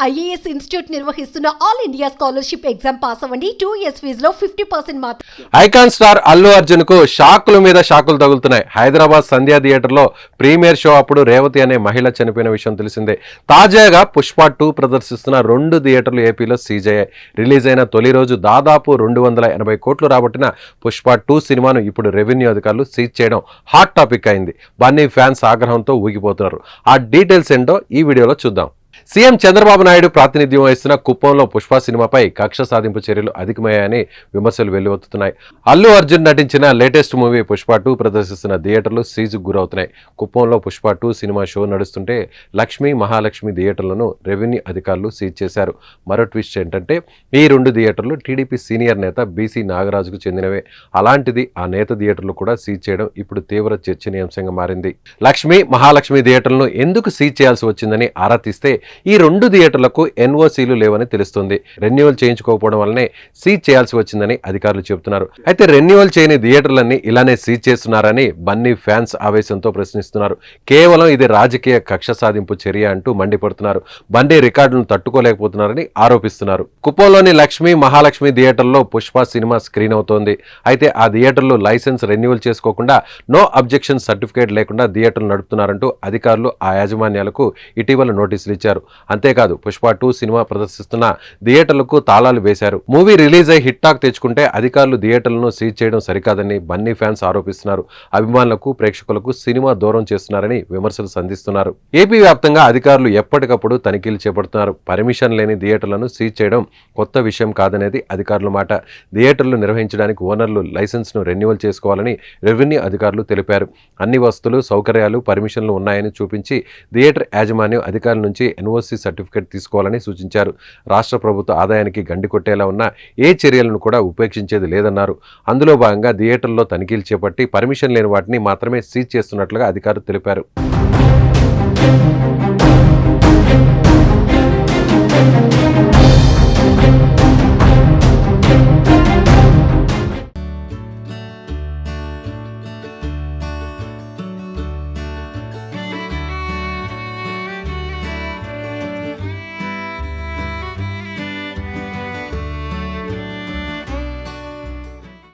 IAS institute నిర్వహిస్తున్న all India scholarship exam pass అవ్వండి. 2 years ఫీజులో 50% మాత్రం. ఐకాన్ స్టార్ అల్లు అర్జున్ కు షాకుల మీద షాకులు తగులుతున్నాయి. హైదరాబాద్ సంధ్యా థియేటర్ లో ప్రీమియర్ షో అప్పుడు రేవతి అనే మహిళ చనిపోయిన విషయం తెలిసిందే. తాజాగా పుష్ప 2 ప్రదర్శిస్తున్న 2 థియేటర్లు ఏపీలో సీజ్ అయ్యాయి. రిలీజ్ అయిన తొలి రోజు దాదాపు 280 కోట్లు రాబట్టిన పుష్ప 2 సినిమాను ఇప్పుడు రెవెన్యూ అధికారులు సీజ్ చేయడం హాట్ టాపిక్ అయింది. బన్నీ ఫ్యాన్స్ ఆగ్రహంతో ఊగిపోతున్నారు. ఆ డీటెయిల్స్ ఏంటో ఈ వీడియోలో చూద్దాం. సీఎం చంద్రబాబు నాయుడు ప్రాతినిధ్యం వహిస్తున్న కుప్పంలో పుష్ప సినిమాపై కక్ష సాధింపు చర్యలు అధికమయ్యాయని విమర్శలు వెల్లువెత్తుతున్నాయి. అల్లు అర్జున్ నటించిన లేటెస్ట్ మూవీ పుష్ప 2 ప్రదర్శిస్తున్న థియేటర్లు సీజుకు గురవుతున్నాయి. కుప్పంలో పుష్ప 2 సినిమా షో నడుస్తుంటే లక్ష్మీ మహాలక్ష్మి థియేటర్లను రెవెన్యూ అధికారులు సీజ్ చేశారు. మరో ట్విస్ట్ ఏంటంటే ఈ 2 థియేటర్లు టీడీపీ సీనియర్ నేత బీసీ నాగరాజుకు చెందినవే. అలాంటిది ఆ నేత థియేటర్లు కూడా సీజ్ చేయడం ఇప్పుడు తీవ్ర చర్చనీయాంశంగా మారింది. లక్ష్మీ మహాలక్ష్మి థియేటర్లను ఎందుకు సీజ్ చేయాల్సి వచ్చిందని ఆరా తీస్తే ఈ 2 థియేటర్లకు ఎన్ఓసీలు లేవని తెలుస్తుంది. రెన్యువల్ చేయించుకోకపోవడం వల్లనే సీజ్ చేయాల్సి వచ్చిందని అధికారులు చెబుతున్నారు. అయితే రెన్యువల్ చేయని థియేటర్లన్నీ ఇలానే సీజ్ చేస్తున్నారని బన్నీ ఫ్యాన్స్ ఆవేశంతో ప్రశ్నిస్తున్నారు. కేవలం ఇది రాజకీయ కక్ష సాధింపు చర్య అంటూ మండిపడుతున్నారు. బన్నీ రికార్డులను తట్టుకోలేకపోతున్నారని ఆరోపిస్తున్నారు. కుప్పంలోని లక్ష్మీ మహాలక్ష్మి థియేటర్లో పుష్ప సినిమా స్క్రీన్ అవుతోంది. అయితే ఆ థియేటర్లో లైసెన్స్ రెన్యువల్ చేసుకోకుండా నో అబ్జెక్షన్ సర్టిఫికేట్ లేకుండా థియేటర్లు నడుపుతున్నారంటూ అధికారులు ఆ యాజమాన్యాలకు ఇటీవల నోటీసులు ఇచ్చారు. అంతేకాదు పుష్ప 2 సినిమా ప్రదర్శిస్తున్న థియేటర్లకు తాళాలు వేశారు. మూవీ రిలీజ్ అయి హిట్ టాక్ తెచ్చుకుంటే అధికారులు థియేటర్లను సీజ్ చేయడం సరికాదని బన్నీ ఫ్యాన్స్ ఆరోపిస్తున్నారు. అభిమానులకు ప్రేక్షకులకు సినిమా దూరం చేస్తున్నారని విమర్శలు సంధిస్తున్నారు. ఏపీ వ్యాప్తంగా అధికారులు ఎప్పటికప్పుడు తనిఖీలు చేపడుతున్నారు. పర్మిషన్ లేని థియేటర్లను సీజ్ చేయడం కొత్త విషయం కాదనేది అధికారుల మాట. థియేటర్లు నిర్వహించడానికి ఓనర్లు లైసెన్స్ను రెన్యువల్ చేసుకోవాలని రెవెన్యూ అధికారులు తెలిపారు. అన్ని వసతులు సౌకర్యాలు పర్మిషన్లు ఉన్నాయని చూపించి థియేటర్ యాజమాన్యం అధికారుల నుంచి ఎన్ఓసీ సర్టిఫికేట్ తీసుకోవాలని సూచించారు. రాష్ట్ర ప్రభుత్వ ఆదాయానికి గండి కొట్టేలా ఉన్న ఏ చర్యలను కూడా ఉపేక్షించేది లేదన్నారు. అందులో భాగంగా థియేటర్లో తనిఖీలు చేపట్టి పర్మిషన్ లేని వాటిని మాత్రమే సీజ్ చేస్తున్నట్లుగా అధికారులు తెలిపారు.